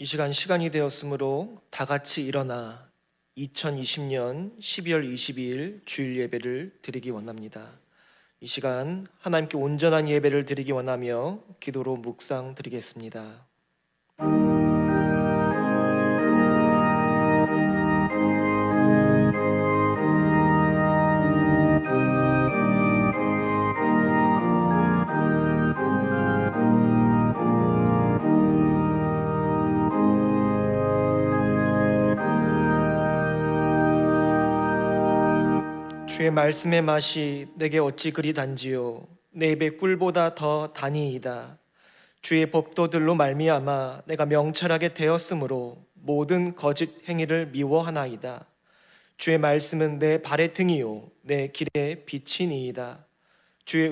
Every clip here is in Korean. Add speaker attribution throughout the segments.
Speaker 1: 이 시간이 되었으므로 다 같이 일어나 2020년 12월 22일 주일 예배를 드리기 원합니다. 이 시간 하나님께 온전한 예배를 드리기 원하며 기도로 묵상 드리겠습니다. 주의 말씀의 맛이 내게 어찌 그리 단지요 내 입의 꿀보다 더 다니이다. 주의 법도들로 말미암아 내가 명철하게 되었으므로 모든 거짓 행위를 미워하나이다. 주의 말씀은 내 발의 등이요 내 길의 빛이니이다. 주의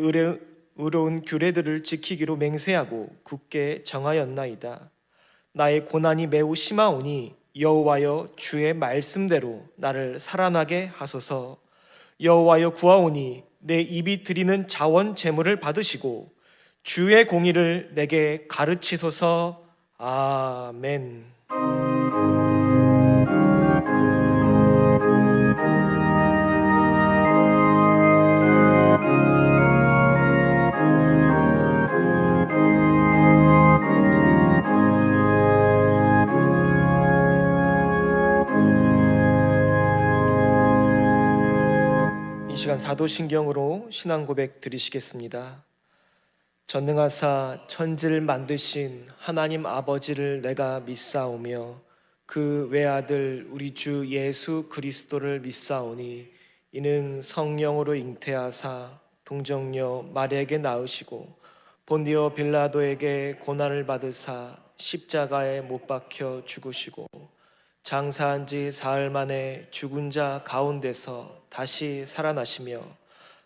Speaker 1: 의로운 규례들을 지키기로 맹세하고 굳게 정하였나이다. 나의 고난이 매우 심하오니 여호와여 주의 말씀대로 나를 살아나게 하소서. 여호와여 구하오니 내 입이 드리는 자원 제물을 받으시고 주의 공의를 내게 가르치소서. 아멘. 이 시간 사도신경으로 신앙 고백 드리시겠습니다. 전능하사 천지를 만드신 하나님 아버지를 내가 믿사오며 그 외아들 우리 주 예수 그리스도를 믿사오니 이는 성령으로 잉태하사 동정녀 마리아에게 낳으시고 본디오 빌라도에게 고난을 받으사 십자가에 못 박혀 죽으시고 장사한 지 사흘 만에 죽은 자 가운데서 다시 살아나시며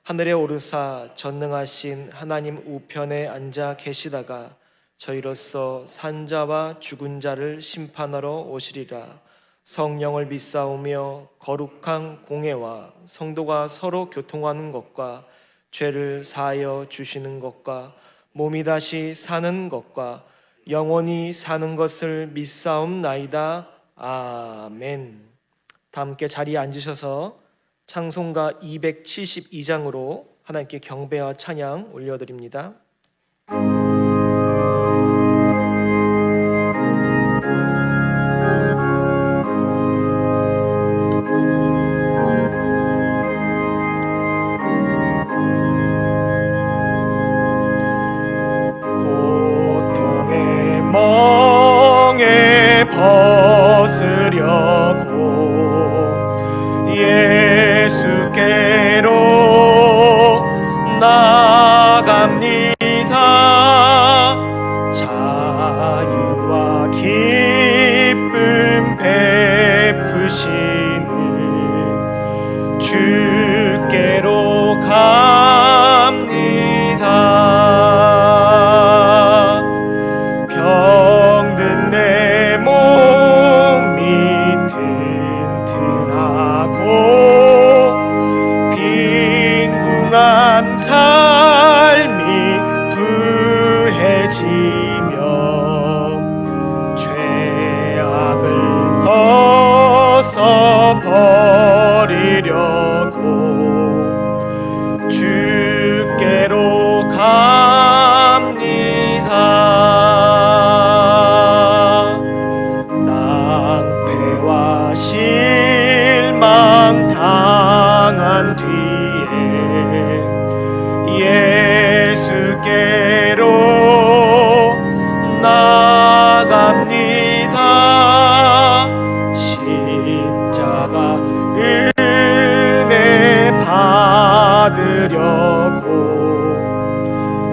Speaker 1: 하늘에 오르사 전능하신 하나님 우편에 앉아 계시다가 저희로서 산자와 죽은 자를 심판하러 오시리라. 성령을 믿사오며 거룩한 공회와 성도가 서로 교통하는 것과 죄를 사하여 주시는 것과 몸이 다시 사는 것과 영원히 사는 것을 믿사옵나이다. 아멘. 다 함께 자리에 앉으셔서 찬송가 272장으로 하나님께 경배와 찬양 올려드립니다. 고통의 멍에 벗으려고 예수께로 나갑니다. 자유와 기쁨 베푸시는 주께로 갑니다. 병든 내 몸이 빈궁한 삶이 부해지며 죄악을 벗어버리려고 주께로 갑니다. 낭패와 실망 당한 예수께로 나갑니다. 십자가 은혜 받으려고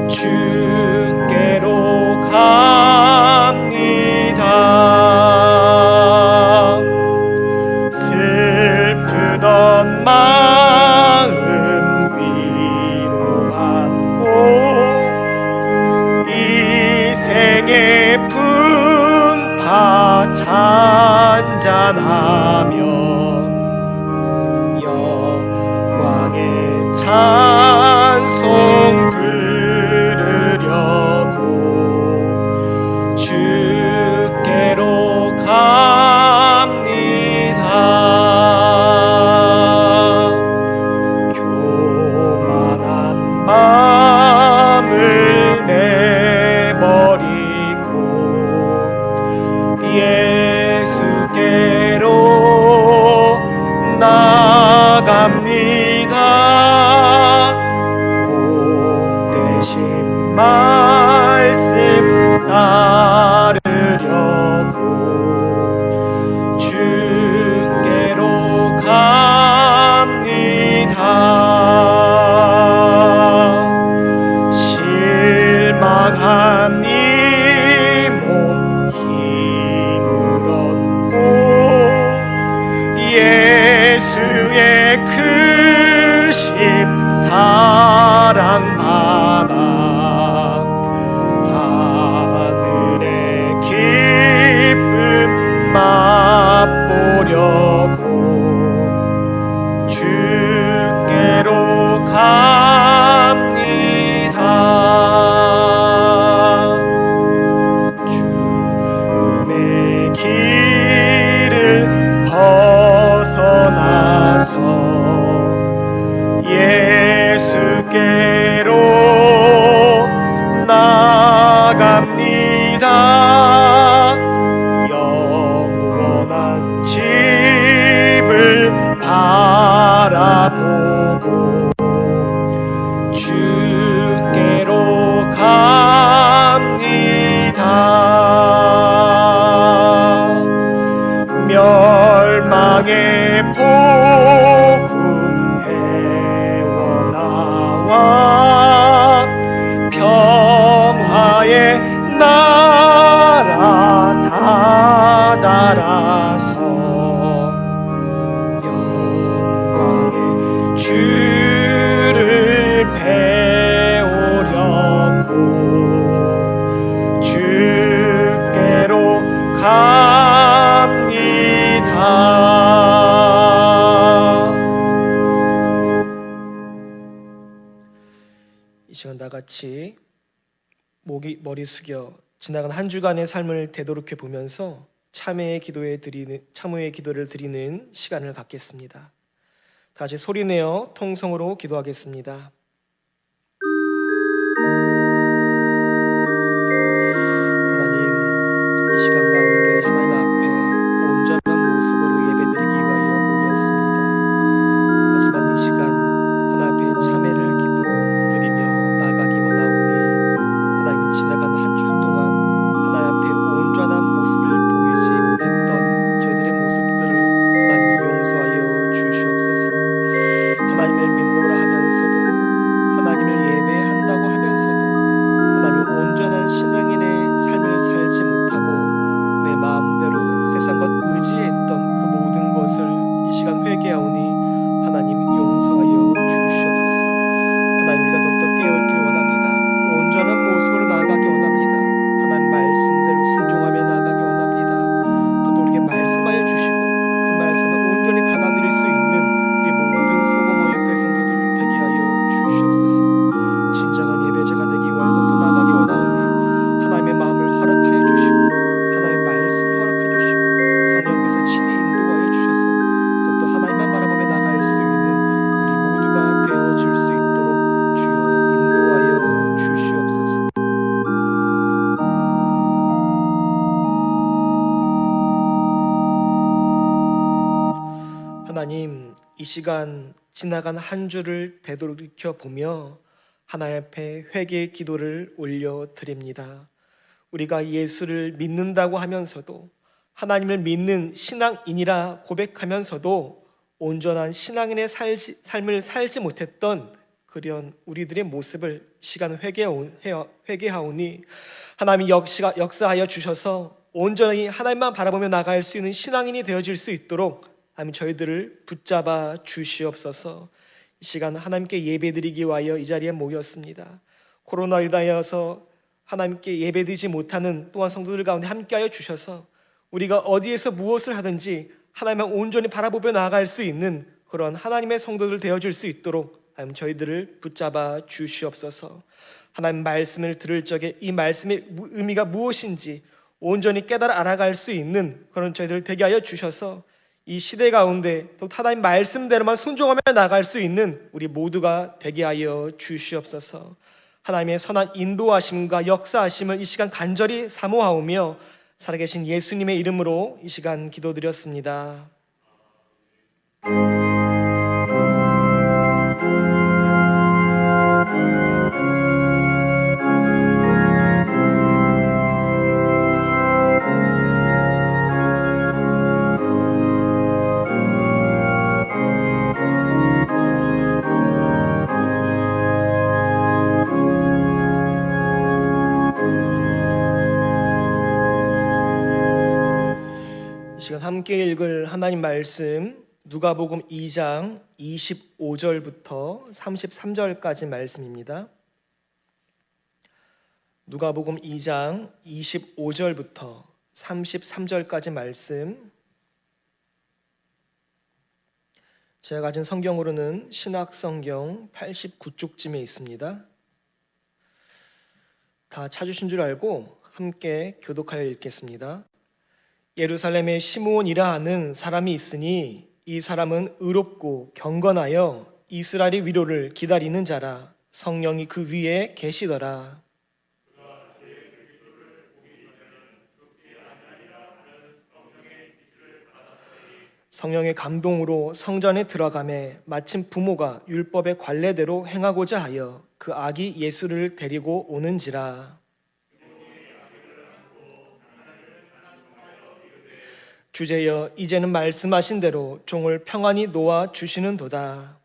Speaker 1: 주께로 갑니다. 슬프던 마음 생의 풍파 찬잔하며 영광의 찬송 부르려고 주께로 말씀 따르려고 주께로 갑니다. 실망한 이 몸 힘을 얻고 예수의 크신 사랑 받아 하늘의 기쁨 맛보려고 주께로 갑니다. 죽음의 길을 벗어나서 예수께로 나갑니다. 영원한 집을 바라보고 주께로 갑니다. 멸망의 복음 헤어나와 평화의 나라 다다라서 영광의 주를 배우려고 주께로 갑니다. 이 시간 다 같이 머리 숙여 지나간 한 주간의 삶을 되돌이켜 보면서 참회의 기도를 드리는 시간을 갖겠습니다. 다시 소리내어 통성으로 기도하겠습니다. 하나님, 이 시간 가운데 하나님 앞에 온전한 모습으로 예배드리기 위하여 모였습니다. 하지만 이 시간 하나님 앞에 참회를 기도드리며 나아가기 원하오니 하나님 지나간 한 주 동안 하나님 앞에 온전한 모습을 보이지 못했던 저희들의 모습들을 하나님이 용서하여 주시옵소서. 하나님을 믿노라 하면서도 하나님을 예배한다고 하면서도 하나님 온전한 신앙인의 삶을 살지 못하고 내 마음대로 세상과 의지했던 그 모든 것을 이 시간 회개하오니 하나님 용서하여 주시옵소서. 하나님 우리가 더욱더 깨어있길 원합니다. 온전한 모습으로 나아가기 원합니다. 하나님 말씀대로 순종하며 나아가기 원합니다. 또 우리에게 말씀하여 주시고 그 말씀을 온전히 받아들일 수 있는 우리 모든 소금오의 교회 성도들 되게 하여 주시옵소서. 진정한 예배자가 되기 위하여 더욱더 나아가기 원하오니 하나님의 마음을 허락하여 주시고 하나님의 말씀을 허락하여 주시고 성령께서 친히 인도하여 주셔서 더욱더 하나님만 바라보며 나아갈 수 있는 우리 모두가 되어질 수 있도록 주여 인도하여 주시옵소서. 하나님, 이 시간 지나간 한 주를 되돌이켜 보며 하나님 앞에 회개의 기도를 올려드립니다. 우리가 예수를 믿는다고 하면서도 하나님을 믿는 신앙인이라 고백하면서도 온전한 신앙인의 삶을 살지 못했던 그런 우리들의 모습을 시간 회개하오니 하나님이 역사하여 주셔서 온전히 하나님만 바라보며 나갈 수 있는 신앙인이 되어질 수 있도록 하나님 저희들을 붙잡아 주시옵소서. 이 시간 하나님께 예배드리기 위하여 이 자리에 모였습니다. 코로나로 인하여서 하나님께 예배드리지 못하는 또한 성도들 가운데 함께하여 주셔서 우리가 어디에서 무엇을 하든지 하나님만 온전히 바라보며 나아갈 수 있는 그런 하나님의 성도들 되어질 수 있도록 하나님 저희들을 붙잡아 주시옵소서. 하나님 말씀을 들을 적에 이 말씀의 의미가 무엇인지 온전히 깨달아 알아갈 수 있는 그런 저희들 되게 하여 주셔서 이 시대 가운데 또 하나님 말씀대로만 순종하며 나갈 수 있는 우리 모두가 되게 하여 주시옵소서. 하나님의 선한 인도하심과 역사하심을 이 시간 간절히 사모하오며 살아계신 예수님의 이름으로 이 시간 기도드렸습니다. 시간 함께 읽을 하나님 말씀 누가복음 2장 25절부터 33절까지 말씀입니다. 누가복음 2장 25절부터 33절까지 말씀, 제가 가진 성경으로는 신학성경 89쪽쯤에 있습니다. 다 찾으신 줄 알고 함께 교독하여 읽겠습니다. 예루살렘에 시므온이라 하는 사람이 있으니 이 사람은 의롭고 경건하여 이스라엘의 위로를 기다리는 자라. 성령이 그 위에 계시더라. 성령의 감동으로 성전에 들어가매 마침 부모가 율법의 관례대로 행하고자 하여 그 아기 예수를 데리고 오는지라. 주제여, 이제는 말씀하신 대로 종을 평안히 놓아 주시는도다.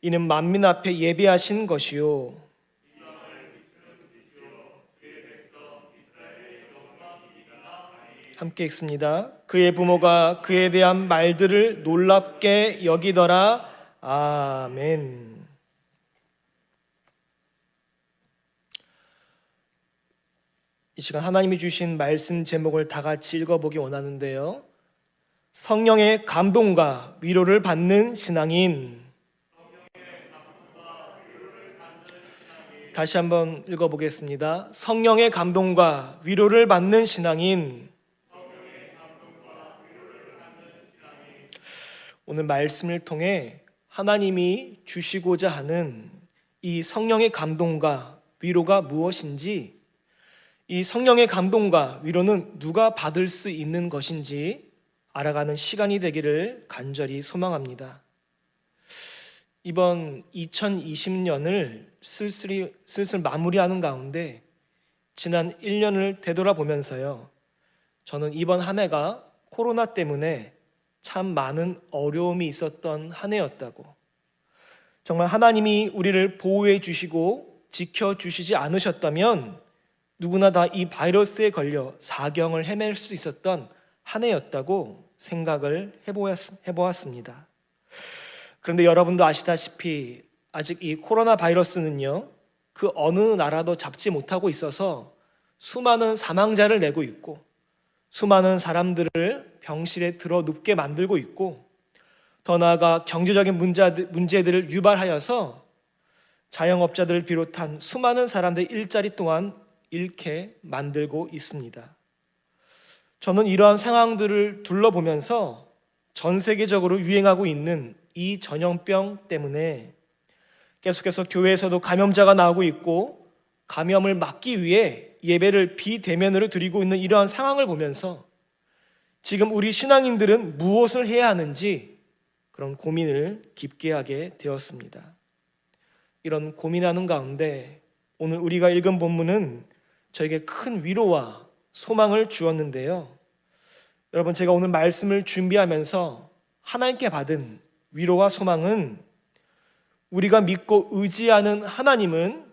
Speaker 1: 이는 만민 앞에 예비하신 것이요 함께 읽습니다. 그의 부모가 그에 대한 말들을 놀랍게 여기더라. 아멘. 이 시간 하나님이 주신 말씀 제목을 다 같이 읽어보기 원하는데요. 성령의 감동과 위로를 받는 신앙인. 다시 한번 읽어보겠습니다. 성령의 감동과 위로를 받는 신앙인. 오늘 말씀을 통해 하나님이 주시고자 하는 이 성령의 감동과 위로가 무엇인지, 이 성령의 감동과 위로는 누가 받을 수 있는 것인지 알아가는 시간이 되기를 간절히 소망합니다. 이번 2020년을 슬슬 마무리하는 가운데 지난 1년을 되돌아보면서요, 저는 이번 한 해가 코로나 때문에 참 많은 어려움이 있었던 한 해였다고, 정말 하나님이 우리를 보호해 주시고 지켜주시지 않으셨다면 누구나 다 이 바이러스에 걸려 사경을 헤맬 수 있었던 한 해였다고 생각을 해보았습니다. 그런데 여러분도 아시다시피 아직 이 코로나 바이러스는요, 그 어느 나라도 잡지 못하고 있어서 수많은 사망자를 내고 있고 수많은 사람들을 병실에 들어 눕게 만들고 있고, 더 나아가 경제적인 문제들을 유발하여서 자영업자들을 비롯한 수많은 사람들의 일자리 또한 잃게 만들고 있습니다. 저는 이러한 상황들을 둘러보면서 전 세계적으로 유행하고 있는 이 전염병 때문에 계속해서 교회에서도 감염자가 나오고 있고, 감염을 막기 위해 예배를 비대면으로 드리고 있는 이러한 상황을 보면서 지금 우리 신앙인들은 무엇을 해야 하는지 그런 고민을 깊게 하게 되었습니다. 이런 고민하는 가운데 오늘 우리가 읽은 본문은 저에게 큰 위로와 소망을 주었는데요. 여러분, 제가 오늘 말씀을 준비하면서 하나님께 받은 위로와 소망은, 우리가 믿고 의지하는 하나님은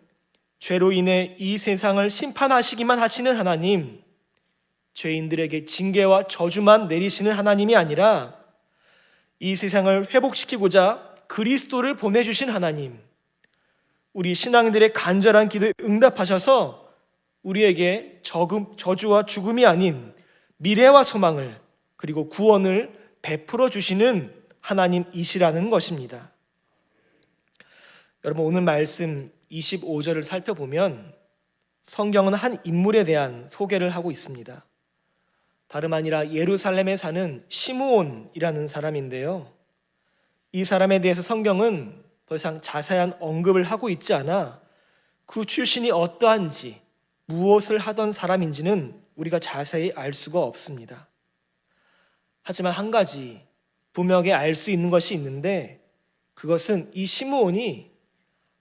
Speaker 1: 죄로 인해 이 세상을 심판하시기만 하시는 하나님, 죄인들에게 징계와 저주만 내리시는 하나님이 아니라 이 세상을 회복시키고자 그리스도를 보내주신 하나님, 우리 신앙인들의 간절한 기도에 응답하셔서 우리에게 저주와 죽음이 아닌 미래와 소망을, 그리고 구원을 베풀어 주시는 하나님이시라는 것입니다. 여러분, 오늘 말씀 25절을 살펴보면 성경은 한 인물에 대한 소개를 하고 있습니다. 다름 아니라 예루살렘에 사는 시므온이라는 사람인데요, 이 사람에 대해서 성경은 더 이상 자세한 언급을 하고 있지 않아 그 출신이 어떠한지, 무엇을 하던 사람인지는 우리가 자세히 알 수가 없습니다. 하지만 한 가지 분명하게 알 수 있는 것이 있는데, 그것은 이 시므온이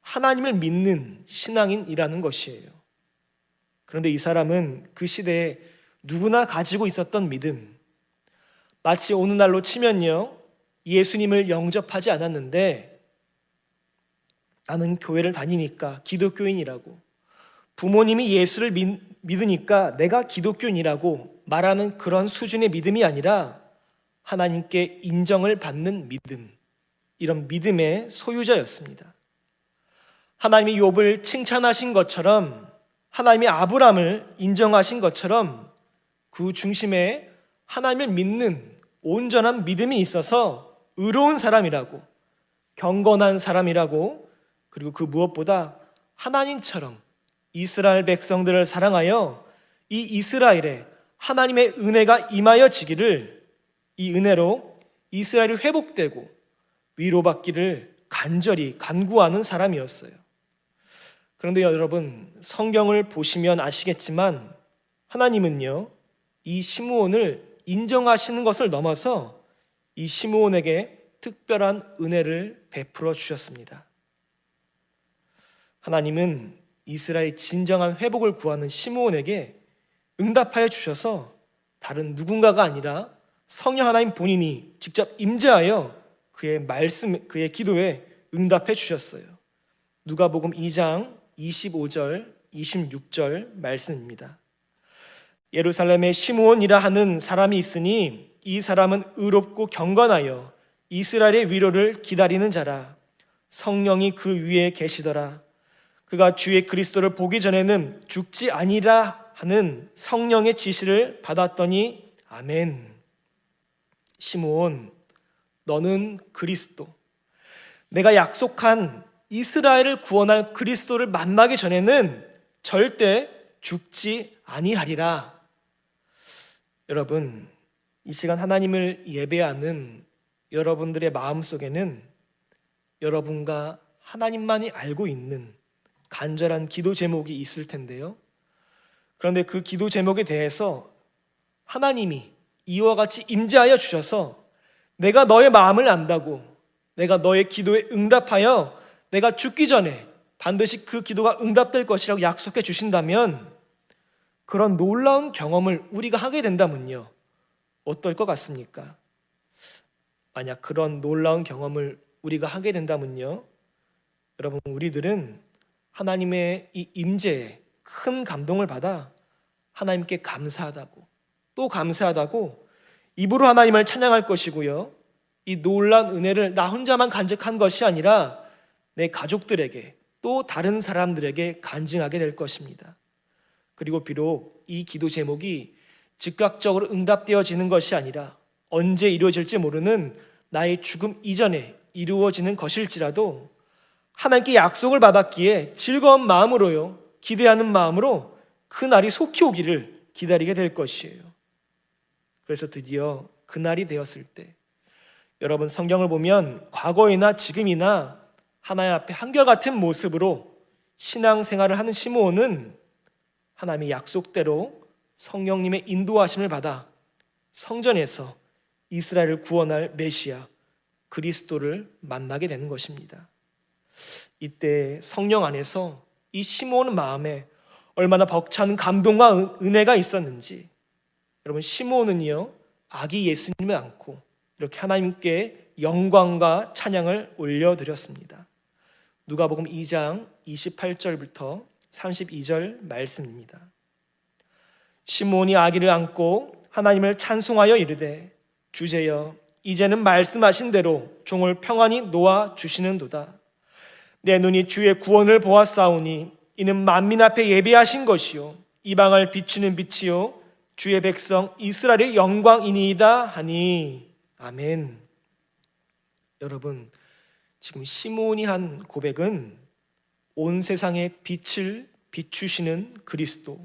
Speaker 1: 하나님을 믿는 신앙인이라는 것이에요. 그런데 이 사람은 그 시대에 누구나 가지고 있었던 믿음, 마치 오늘날로 치면요, 예수님을 영접하지 않았는데 나는 교회를 다니니까 기독교인이라고, 부모님이 예수를 믿으니까 내가 기독교인이라고 말하는 그런 수준의 믿음이 아니라 하나님께 인정을 받는 믿음, 이런 믿음의 소유자였습니다. 하나님이 욥을 칭찬하신 것처럼, 하나님이 아브람을 인정하신 것처럼 그 중심에 하나님을 믿는 온전한 믿음이 있어서 의로운 사람이라고, 경건한 사람이라고, 그리고 그 무엇보다 하나님처럼 이스라엘 백성들을 사랑하여 이 이스라엘에 하나님의 은혜가 임하여지기를, 이 은혜로 이스라엘이 회복되고 위로받기를 간절히 간구하는 사람이었어요. 그런데 여러분, 성경을 보시면 아시겠지만 하나님은요, 이 시므온을 인정하시는 것을 넘어서 이 시므온에게 특별한 은혜를 베풀어 주셨습니다. 하나님은 이스라엘 진정한 회복을 구하는 시므온에게 응답하여 주셔서 다른 누군가가 아니라 성령 하나님 본인이 직접 임재하여 그의 말씀, 그의 기도에 응답해 주셨어요. 누가복음 2장 25절, 26절 말씀입니다. 예루살렘에 시므온이라 하는 사람이 있으니 이 사람은 의롭고 경건하여 이스라엘의 위로를 기다리는 자라. 성령이 그 위에 계시더라. 그가 주의 그리스도를 보기 전에는 죽지 아니라 하는 성령의 지시를 받았더니 아멘. 시므온, 너는 그리스도, 내가 약속한 이스라엘을 구원할 그리스도를 만나기 전에는 절대 죽지 아니하리라. 여러분, 이 시간 하나님을 예배하는 여러분들의 마음속에는 여러분과 하나님만이 알고 있는 간절한 기도 제목이 있을 텐데요. 그런데 그 기도 제목에 대해서 하나님이 이와 같이 임재하여 주셔서 내가 너의 마음을 안다고, 내가 너의 기도에 응답하여 내가 죽기 전에 반드시 그 기도가 응답될 것이라고 약속해 주신다면, 그런 놀라운 경험을 우리가 하게 된다면요, 어떨 것 같습니까? 만약 그런 놀라운 경험을 우리가 하게 된다면요, 여러분, 우리들은 하나님의 이 임재에 큰 감동을 받아 하나님께 감사하다고, 또 감사하다고 입으로 하나님을 찬양할 것이고요, 이 놀라운 은혜를 나 혼자만 간직한 것이 아니라 내 가족들에게, 또 다른 사람들에게 간증하게 될 것입니다. 그리고 비록 이 기도 제목이 즉각적으로 응답되어지는 것이 아니라 언제 이루어질지 모르는 나의 죽음 이전에 이루어지는 것일지라도 하나님께 약속을 받았기에 즐거운 마음으로요, 기대하는 마음으로 그 날이 속히 오기를 기다리게 될 것이에요. 그래서 드디어 그 날이 되었을 때, 여러분, 성경을 보면 과거이나 지금이나 하나님 앞에 한결같은 모습으로 신앙생활을 하는 시므온은 하나님의 약속대로 성령님의 인도하심을 받아 성전에서 이스라엘을 구원할 메시아 그리스도를 만나게 되는 것입니다. 이때 성령 안에서 이 시므온 마음에 얼마나 벅찬 감동과 은혜가 있었는지, 여러분, 시므온은요, 아기 예수님을 안고 이렇게 하나님께 영광과 찬양을 올려드렸습니다. 누가복음 2장 28절부터 32절 말씀입니다. 시므온이 아기를 안고 하나님을 찬송하여 이르되, 주제여, 이제는 말씀하신 대로 종을 평안히 놓아 주시는도다. 내 눈이 주의 구원을 보았사오니 이는 만민 앞에 예비하신 것이요 이방을 비추는 빛이요 주의 백성 이스라엘의 영광이니이다 하니 아멘. 여러분, 지금 시므온이 한 고백은 온 세상의 빛을 비추시는 그리스도,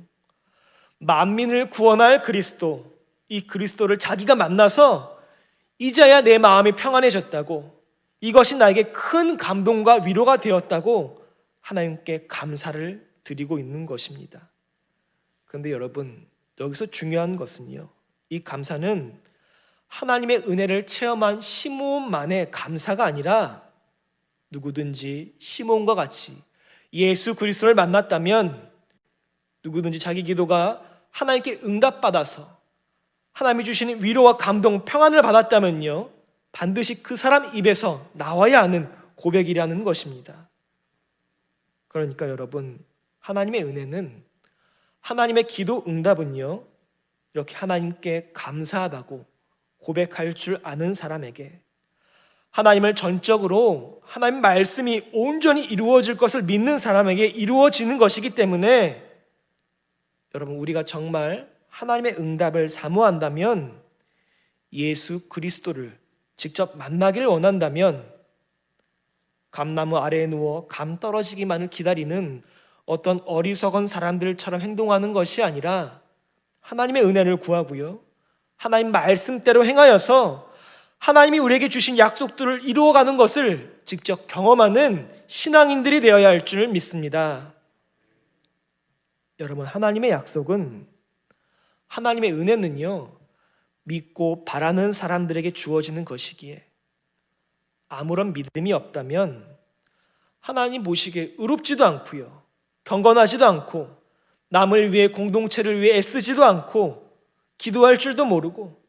Speaker 1: 만민을 구원할 그리스도, 이 그리스도를 자기가 만나서 이제야 내 마음이 평안해졌다고, 이것이 나에게 큰 감동과 위로가 되었다고 하나님께 감사를 드리고 있는 것입니다. 그런데 여러분, 여기서 중요한 것은요, 이 감사는 하나님의 은혜를 체험한 시므온만의 감사가 아니라 누구든지 시므온과 같이 예수 그리스도를 만났다면, 누구든지 자기 기도가 하나님께 응답받아서 하나님이 주시는 위로와 감동, 평안을 받았다면요, 반드시 그 사람 입에서 나와야 하는 고백이라는 것입니다. 그러니까 여러분, 하나님의 은혜는 하나님의 기도 응답은요, 이렇게 하나님께 감사하다고 고백할 줄 아는 사람에게, 하나님을 전적으로 하나님 말씀이 온전히 이루어질 것을 믿는 사람에게 이루어지는 것이기 때문에, 여러분, 우리가 정말 하나님의 응답을 사모한다면, 예수 그리스도를 직접 만나길 원한다면, 감나무 아래에 누워 감 떨어지기만을 기다리는 어떤 어리석은 사람들처럼 행동하는 것이 아니라 하나님의 은혜를 구하고요, 하나님 말씀대로 행하여서 하나님이 우리에게 주신 약속들을 이루어가는 것을 직접 경험하는 신앙인들이 되어야 할 줄 믿습니다. 여러분, 하나님의 약속은, 하나님의 은혜는요, 믿고 바라는 사람들에게 주어지는 것이기에 아무런 믿음이 없다면 하나님 보시기에 의롭지도 않고요, 경건하지도 않고, 남을 위해 공동체를 위해 애쓰지도 않고, 기도할 줄도 모르고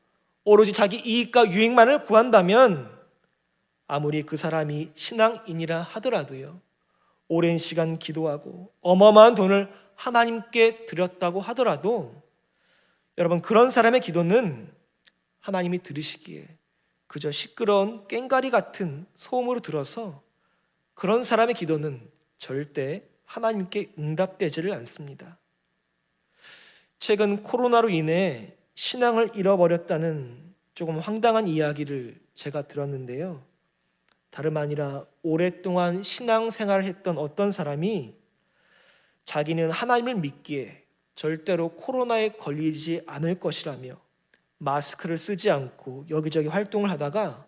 Speaker 1: 오로지 자기 이익과 유익만을 구한다면, 아무리 그 사람이 신앙인이라 하더라도요, 오랜 시간 기도하고 어마어마한 돈을 하나님께 드렸다고 하더라도, 여러분, 그런 사람의 기도는 하나님이 들으시기에 그저 시끄러운 꽹과리 같은 소음으로 들어서 그런 사람의 기도는 절대 하나님께 응답되지를 않습니다. 최근 코로나로 인해 신앙을 잃어버렸다는 조금 황당한 이야기를 제가 들었는데요, 다름 아니라 오랫동안 신앙생활을 했던 어떤 사람이 자기는 하나님을 믿기에 절대로 코로나에 걸리지 않을 것이라며 마스크를 쓰지 않고 여기저기 활동을 하다가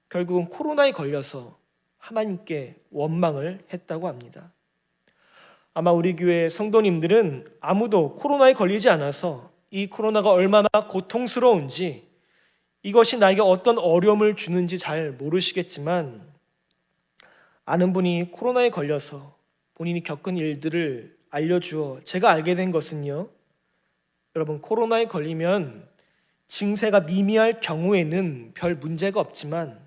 Speaker 1: 결국은 코로나에 걸려서 하나님께 원망을 했다고 합니다. 아마 우리 교회 성도님들은 아무도 코로나에 걸리지 않아서 이 코로나가 얼마나 고통스러운지, 이것이 나에게 어떤 어려움을 주는지 잘 모르시겠지만, 아는 분이 코로나에 걸려서 본인이 겪은 일들을 알려주어 제가 알게 된 것은요, 여러분, 코로나에 걸리면 증세가 미미할 경우에는 별 문제가 없지만,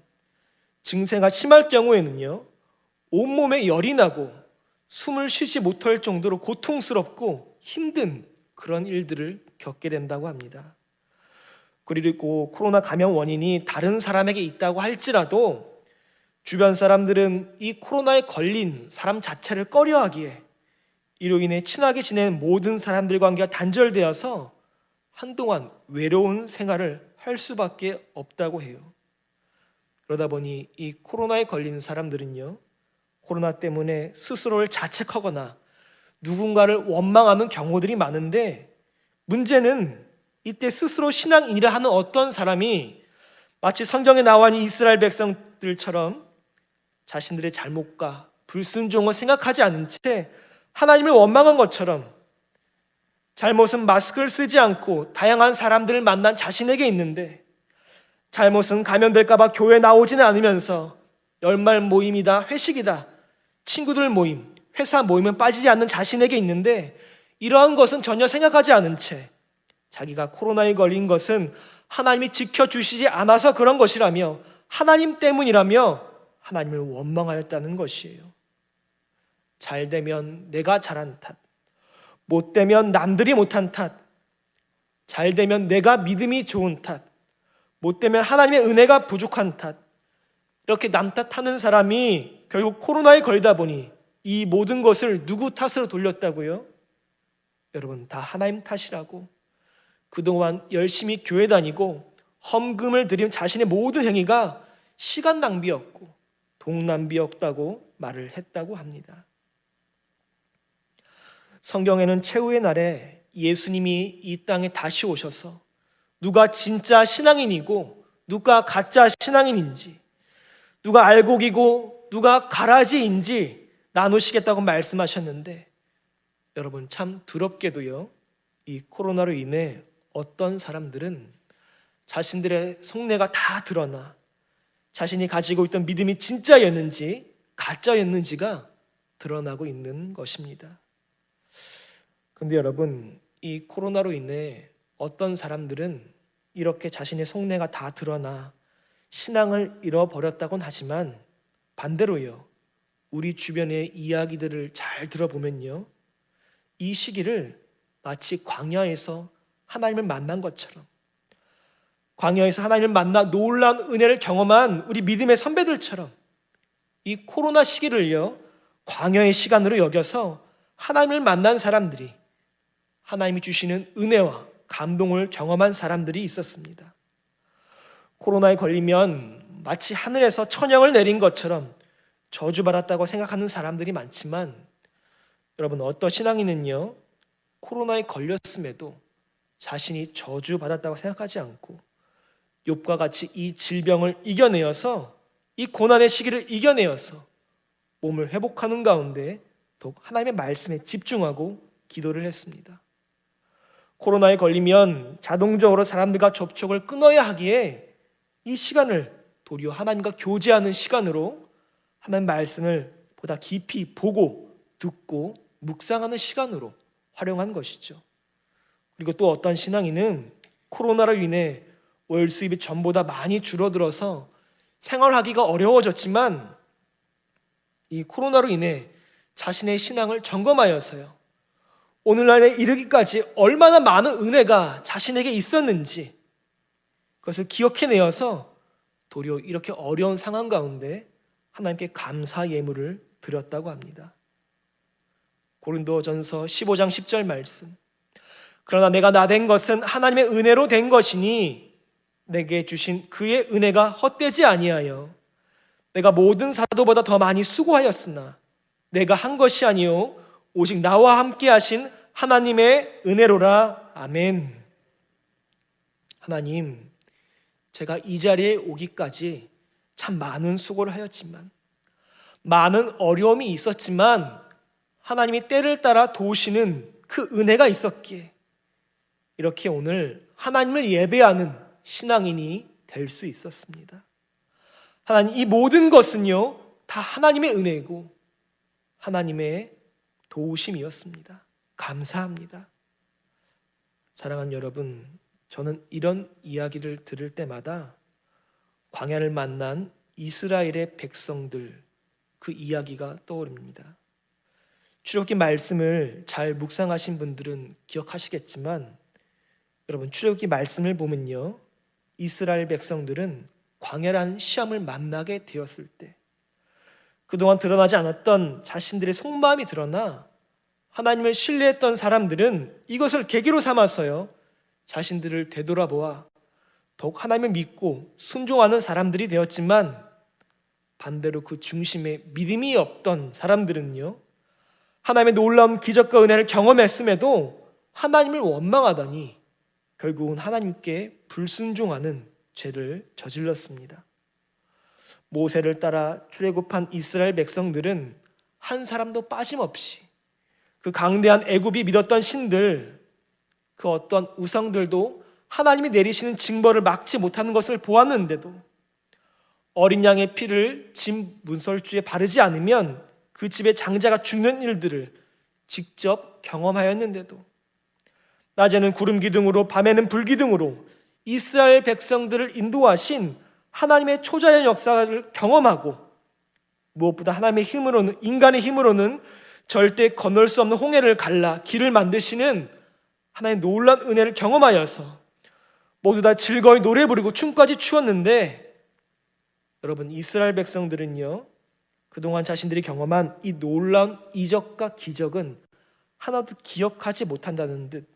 Speaker 1: 증세가 심할 경우에는요, 온몸에 열이 나고 숨을 쉬지 못할 정도로 고통스럽고 힘든 그런 일들을 겪게 된다고 합니다. 그리고 코로나 감염 원인이 다른 사람에게 있다고 할지라도 주변 사람들은 이 코로나에 걸린 사람 자체를 꺼려하기에 이로 인해 친하게 지내는 모든 사람들 관계가 단절되어서 한동안 외로운 생활을 할 수밖에 없다고 해요. 그러다 보니 이 코로나에 걸린 사람들은요, 코로나 때문에 스스로를 자책하거나 누군가를 원망하는 경우들이 많은데, 문제는 이때 스스로 신앙인이라 하는 어떤 사람이 마치 성경에 나와 있는 이스라엘 백성들처럼 자신들의 잘못과 불순종을 생각하지 않은 채 하나님을 원망한 것처럼, 잘못은 마스크를 쓰지 않고 다양한 사람들을 만난 자신에게 있는데, 잘못은 감염될까 봐 교회 나오지는 않으면서 연말 모임이다, 회식이다, 친구들 모임, 회사 모임은 빠지지 않는 자신에게 있는데, 이러한 것은 전혀 생각하지 않은 채 자기가 코로나에 걸린 것은 하나님이 지켜주시지 않아서 그런 것이라며, 하나님 때문이라며 하나님을 원망하였다는 것이에요. 잘 되면 내가 잘한 탓, 못 되면 남들이 못한 탓, 잘 되면 내가 믿음이 좋은 탓, 못 되면 하나님의 은혜가 부족한 탓, 이렇게 남 탓하는 사람이 결국 코로나에 걸리다 보니 이 모든 것을 누구 탓으로 돌렸다고요? 여러분, 다 하나님 탓이라고, 그동안 열심히 교회 다니고 헌금을 드린 자신의 모든 행위가 시간 낭비였고 돈 낭비였다고 말을 했다고 합니다. 성경에는 최후의 날에 예수님이 이 땅에 다시 오셔서 누가 진짜 신앙인이고 누가 가짜 신앙인인지, 누가 알곡이고 누가 가라지인지 나누시겠다고 말씀하셨는데, 여러분, 참 두렵게도요, 이 코로나로 인해 어떤 사람들은 자신들의 속내가 다 드러나 자신이 가지고 있던 믿음이 진짜였는지 가짜였는지가 드러나고 있는 것입니다. 그런데 여러분, 이 코로나로 인해 어떤 사람들은 이렇게 자신의 속내가 다 드러나 신앙을 잃어버렸다곤 하지만, 반대로요, 우리 주변의 이야기들을 잘 들어보면요, 이 시기를 마치 광야에서 하나님을 만난 것처럼, 광야에서 하나님을 만나 놀라운 은혜를 경험한 우리 믿음의 선배들처럼 이 코로나 시기를요, 광야의 시간으로 여겨서 하나님을 만난 사람들이, 하나님이 주시는 은혜와 감동을 경험한 사람들이 있었습니다. 코로나에 걸리면 마치 하늘에서 천영을 내린 것처럼 저주받았다고 생각하는 사람들이 많지만, 여러분, 어떤 신앙인은요, 코로나에 걸렸음에도 자신이 저주받았다고 생각하지 않고 욥과 같이 이 질병을 이겨내어서, 이 고난의 시기를 이겨내어서 몸을 회복하는 가운데 더욱 하나님의 말씀에 집중하고 기도를 했습니다. 코로나에 걸리면 자동적으로 사람들과 접촉을 끊어야 하기에 이 시간을 도리어 하나님과 교제하는 시간으로 하나님 말씀을 보다 깊이 보고 듣고 묵상하는 시간으로 활용한 것이죠. 그리고 또 어떤 신앙인은 코로나로 인해 월 수입이 전보다 많이 줄어들어서 생활하기가 어려워졌지만, 이 코로나로 인해 자신의 신앙을 점검하여서요, 오늘날에 이르기까지 얼마나 많은 은혜가 자신에게 있었는지 그것을 기억해내어서 도리어 이렇게 어려운 상황 가운데 하나님께 감사 예물을 드렸다고 합니다. 고린도전서 15장 10절 말씀, 그러나 내가 나된 것은 하나님의 은혜로 된 것이니 내게 주신 그의 은혜가 헛되지 아니하여 내가 모든 사도보다 더 많이 수고하였으나 내가 한 것이 아니요 오직 나와 함께 하신 하나님의 은혜로라. 아멘. 하나님, 제가 이 자리에 오기까지 참 많은 수고를 하였지만, 많은 어려움이 있었지만 하나님이 때를 따라 도우시는 그 은혜가 있었기에 이렇게 오늘 하나님을 예배하는 신앙인이 될 수 있었습니다. 하나님, 이 모든 것은요 다 하나님의 은혜고 하나님의 도우심이었습니다. 감사합니다. 사랑하는 여러분, 저는 이런 이야기를 들을 때마다 광야를 만난 이스라엘의 백성들, 그 이야기가 떠오릅니다. 출애굽기 말씀을 잘 묵상하신 분들은 기억하시겠지만, 여러분, 출애굽기 말씀을 보면요, 이스라엘 백성들은 광야라는 시험을 만나게 되었을 때 그동안 드러나지 않았던 자신들의 속마음이 드러나 하나님을 신뢰했던 사람들은 이것을 계기로 삼아서요, 자신들을 되돌아보아 더욱 하나님을 믿고 순종하는 사람들이 되었지만, 반대로 그 중심에 믿음이 없던 사람들은요, 하나님의 놀라운 기적과 은혜를 경험했음에도 하나님을 원망하더니 결국은 하나님께 불순종하는 죄를 저질렀습니다. 모세를 따라 출애굽한 이스라엘 백성들은 한 사람도 빠짐없이 그 강대한 애굽이 믿었던 신들, 그 어떤 우상들도 하나님이 내리시는 징벌을 막지 못하는 것을 보았는데도, 어린 양의 피를 집 문설주에 바르지 않으면 그 집의 장자가 죽는 일들을 직접 경험하였는데도, 낮에는 구름 기둥으로 밤에는 불 기둥으로 이스라엘 백성들을 인도하신 하나님의 초자연 역사를 경험하고, 무엇보다 하나님의 힘으로는, 인간의 힘으로는 절대 건널 수 없는 홍해를 갈라 길을 만드시는 하나님의 놀라운 은혜를 경험하여서 모두 다 즐거이 노래 부르고 춤까지 추었는데, 여러분, 이스라엘 백성들은요, 그동안 자신들이 경험한 이 놀라운 이적과 기적은 하나도 기억하지 못한다는 듯,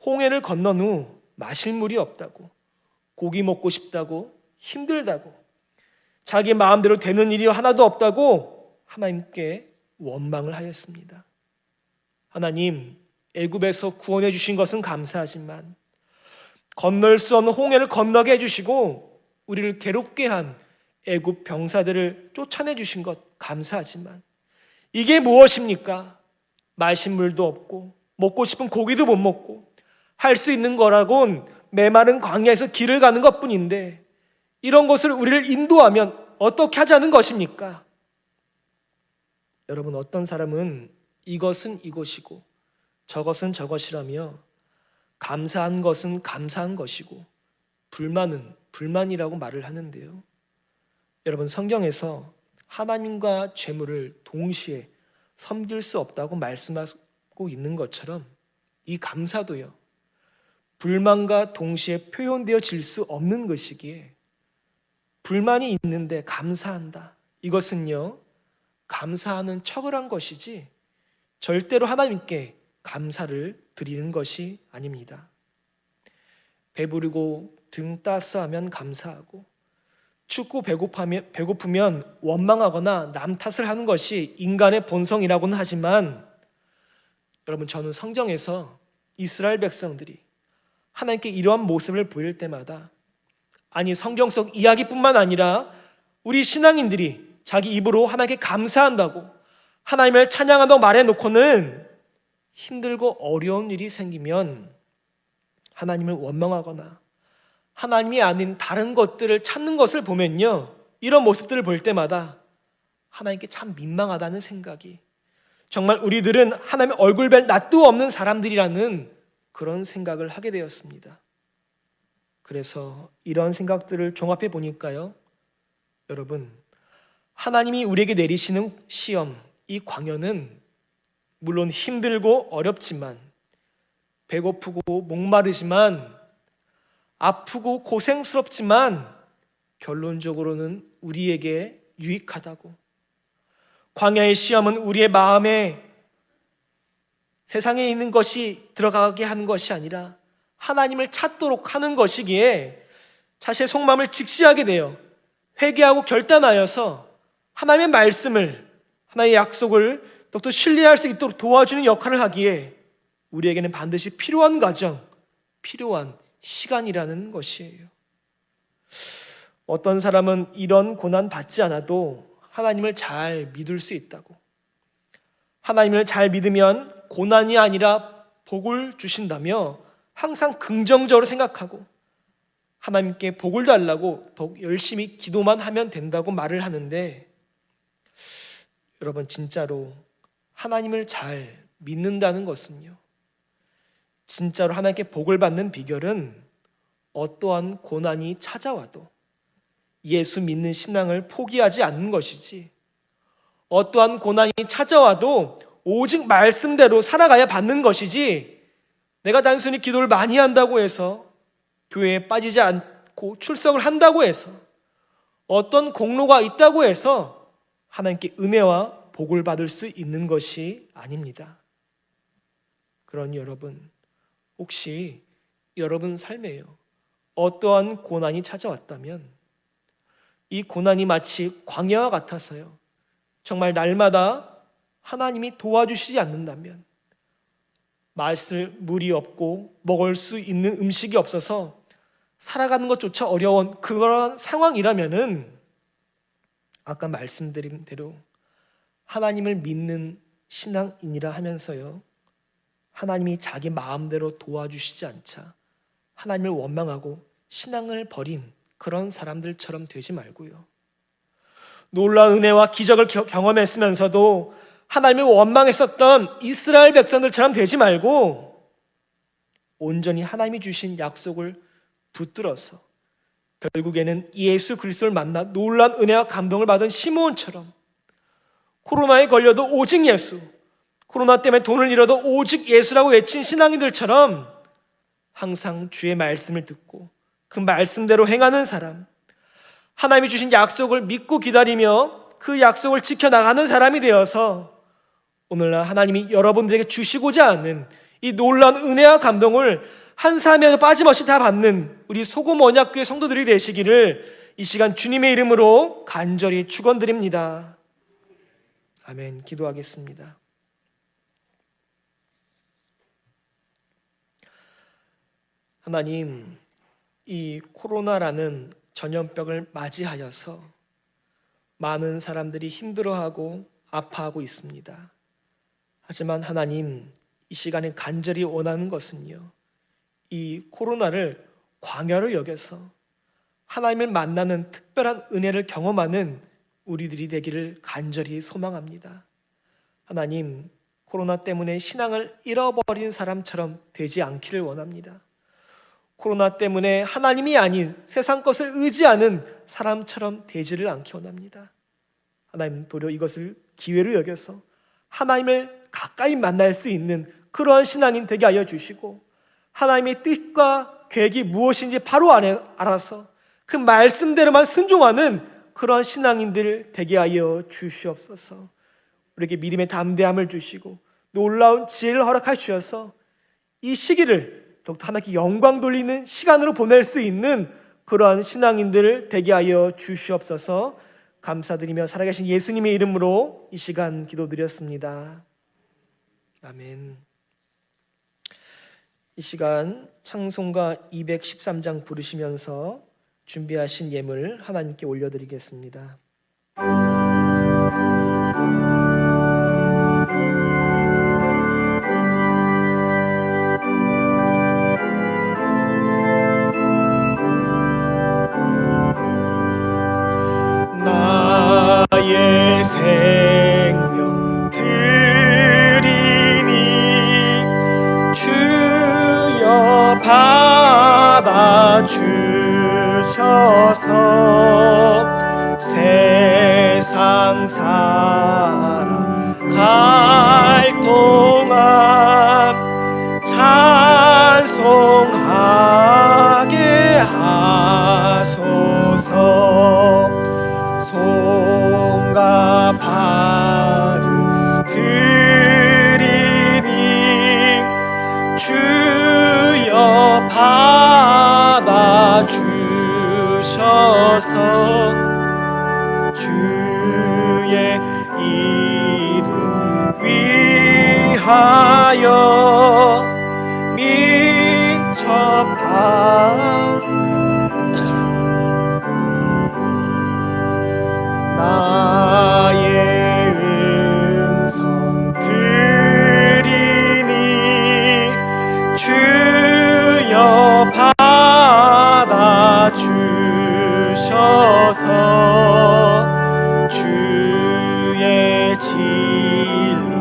Speaker 1: 홍해를 건넌 후 마실 물이 없다고, 고기 먹고 싶다고, 힘들다고, 자기 마음대로 되는 일이 하나도 없다고 하나님께 원망을 하였습니다. 하나님, 애굽에서 구원해 주신 것은 감사하지만 건널 수 없는 홍해를 건너게 해주시고 우리를 괴롭게 한 애굽 병사들을 쫓아내 주신 것 감사하지만 이게 무엇입니까? 마신 물도 없고 먹고 싶은 고기도 못 먹고 할 수 있는 거라곤 메마른 광야에서 길을 가는 것뿐인데, 이런 것을 우리를 인도하면 어떻게 하자는 것입니까? 여러분, 어떤 사람은 이것은 이것이고 저것은 저것이라며 감사한 것은 감사한 것이고 불만은 불만이라고 말을 하는데요, 여러분, 성경에서 하나님과 재물을 동시에 섬길 수 없다고 말씀하고 있는 것처럼 이 감사도요, 불만과 동시에 표현되어질 수 없는 것이기에 불만이 있는데 감사한다. 이것은요, 감사하는 척을 한 것이지 절대로 하나님께 감사를 드리는 것이 아닙니다. 배부르고 등 따스하면 감사하고 춥고 배고프면 원망하거나 남 탓을 하는 것이 인간의 본성이라고는 하지만 여러분, 저는 성경에서 이스라엘 백성들이 하나님께 이러한 모습을 보일 때마다, 아니 성경 속 이야기뿐만 아니라 우리 신앙인들이 자기 입으로 하나님께 감사한다고, 하나님을 찬양한다고 말해놓고는 힘들고 어려운 일이 생기면 하나님을 원망하거나 하나님이 아닌 다른 것들을 찾는 것을 보면요, 이런 모습들을 볼 때마다 하나님께 참 민망하다는 생각이, 정말 우리들은 하나님의 얼굴 뵐 낯도 없는 사람들이라는 그런 생각을 하게 되었습니다. 그래서 이런 생각들을 종합해 보니까요, 여러분, 하나님이 우리에게 내리시는 시험, 이 광야는 물론 힘들고 어렵지만, 배고프고 목마르지만, 아프고 고생스럽지만 결론적으로는 우리에게 유익하다고, 광야의 시험은 우리의 마음에 세상에 있는 것이 들어가게 하는 것이 아니라 하나님을 찾도록 하는 것이기에 자신의 속마음을 직시하게 되어 회개하고 결단하여서 하나님의 말씀을, 하나님의 약속을 더욱더 신뢰할 수 있도록 도와주는 역할을 하기에 우리에게는 반드시 필요한 과정, 필요한 시간이라는 것이에요. 어떤 사람은 이런 고난 받지 않아도 하나님을 잘 믿을 수 있다고, 하나님을 잘 믿으면 고난이 아니라 복을 주신다며 항상 긍정적으로 생각하고 하나님께 복을 달라고 더욱 열심히 기도만 하면 된다고 말을 하는데, 여러분, 진짜로 하나님을 잘 믿는다는 것은요, 진짜로 하나님께 복을 받는 비결은 어떠한 고난이 찾아와도 예수 믿는 신앙을 포기하지 않는 것이지, 어떠한 고난이 찾아와도 오직 말씀대로 살아가야 받는 것이지, 내가 단순히 기도를 많이 한다고 해서, 교회에 빠지지 않고 출석을 한다고 해서, 어떤 공로가 있다고 해서 하나님께 은혜와 복을 받을 수 있는 것이 아닙니다. 그러니 여러분, 혹시 여러분 삶에요, 어떠한 고난이 찾아왔다면 이 고난이 마치 광야와 같아서요, 정말 날마다 하나님이 도와주시지 않는다면, 마실 물이 없고 먹을 수 있는 음식이 없어서 살아가는 것조차 어려운 그런 상황이라면은 아까 말씀드린 대로 하나님을 믿는 신앙인이라 하면서요, 하나님이 자기 마음대로 도와주시지 않자 하나님을 원망하고 신앙을 버린 그런 사람들처럼 되지 말고요, 놀라운 은혜와 기적을 경험했으면서도 하나님을 원망했었던 이스라엘 백성들처럼 되지 말고 온전히 하나님이 주신 약속을 붙들어서 결국에는 예수 그리스도를 만나 놀라운 은혜와 감동을 받은 시므온처럼 코로나에 걸려도 오직 예수, 코로나 때문에 돈을 잃어도 오직 예수라고 외친 신앙인들처럼 항상 주의 말씀을 듣고 그 말씀대로 행하는 사람, 하나님이 주신 약속을 믿고 기다리며 그 약속을 지켜나가는 사람이 되어서 오늘날 하나님이 여러분들에게 주시고자 하는 이 놀라운 은혜와 감동을 한 사람이라도 빠짐없이 다 받는 우리 소금 언약교회 성도들이 되시기를 이 시간 주님의 이름으로 간절히 축원드립니다. 아멘. 기도하겠습니다. 하나님, 이 코로나라는 전염병을 맞이하여서 많은 사람들이 힘들어하고 아파하고 있습니다. 하지만 하나님, 이 시간에 간절히 원하는 것은요, 이 코로나를 광야로 여겨서 하나님을 만나는 특별한 은혜를 경험하는 우리들이 되기를 간절히 소망합니다. 하나님, 코로나 때문에 신앙을 잃어버린 사람처럼 되지 않기를 원합니다. 코로나 때문에 하나님이 아닌 세상 것을 의지하는 사람처럼 되지를 않기 원합니다. 하나님, 도리어 이것을 기회로 여겨서 하나님을 가까이 만날 수 있는 그러한 신앙인 되게 하여 주시고, 하나님의 뜻과 계획이 무엇인지 바로 알아서 그 말씀대로만 순종하는 그러한 신앙인들 되게 하여 주시옵소서. 우리에게 믿음의 담대함을 주시고 놀라운 지혜를 허락하여 주셔서 이 시기를 더욱더 하나님께 영광 돌리는 시간으로 보낼 수 있는 그러한 신앙인들 되게 하여 주시옵소서. 감사드리며 살아계신 예수님의 이름으로 이 시간 기도드렸습니다. 아멘. 이 시간 찬송가 213장 부르시면서 준비하신 예물 하나님께 올려드리겠습니다. 나의 생명 드리니 주여 받아주셔서 세상 살아갈 동안 찬송하게 하소서. 손과 발을 들이니 주여 받아주셔서 주의 이름 위하여 민첩한 나의 음성 들이니 주여 받아주셔서 주의 진리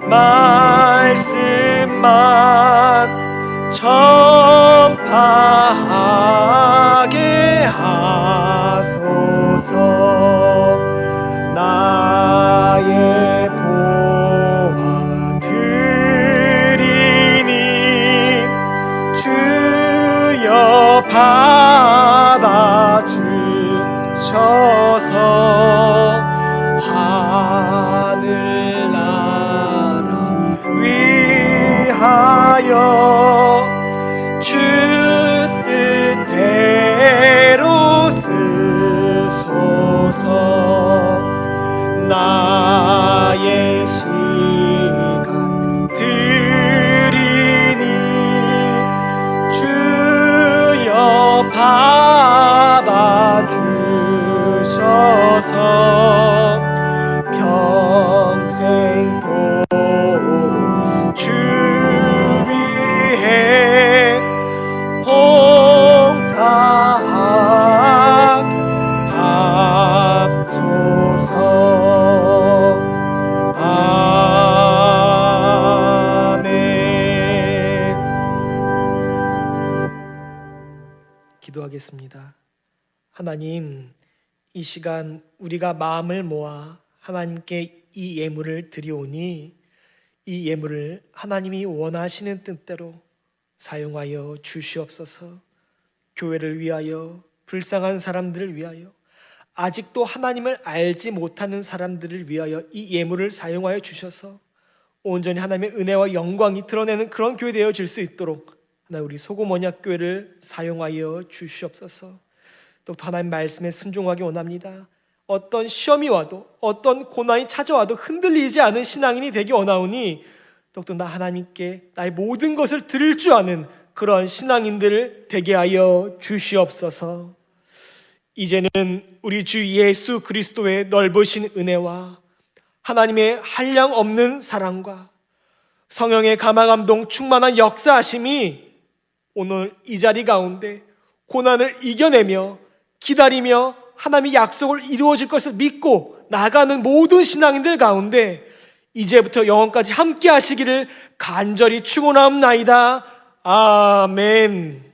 Speaker 1: 말씀만 전파하게 하소서. 나의 보화 드리니 주여 받아주셔서 하늘나라 위하여 주 뜻대로 쓰소서. 나의 시간 드리니 주여 받아주셔서 평생 도록 주 위해 봉사하게 하소서. 아멘. 기도하겠습니다. 하나님, 이 시간 우리가 마음을 모아 하나님께 이 예물을 드리오니 이 예물을 하나님이 원하시는 뜻대로 사용하여 주시옵소서. 교회를 위하여, 불쌍한 사람들을 위하여, 아직도 하나님을 알지 못하는 사람들을 위하여 이 예물을 사용하여 주셔서 온전히 하나님의 은혜와 영광이 드러내는 그런 교회 되어질 수 있도록 하나님 우리 소금 언약교회를 사용하여 주시옵소서. 또 하나님 말씀에 순종하기 원합니다. 어떤 시험이 와도 어떤 고난이 찾아와도 흔들리지 않은 신앙인이 되기 원하오니 또 나 하나님께 나의 모든 것을 드릴 줄 아는 그러한 신앙인들을 되게 하여 주시옵소서. 이제는 우리 주 예수 그리스도의 넓으신 은혜와 하나님의 한량 없는 사랑과 성령의 감화감동 충만한 역사하심이 오늘 이 자리 가운데 고난을 이겨내며 기다리며 하나님의 약속을 이루어질 것을 믿고 나가는 모든 신앙인들 가운데 이제부터 영원까지 함께 하시기를 간절히 축원하옵나이다. 아멘.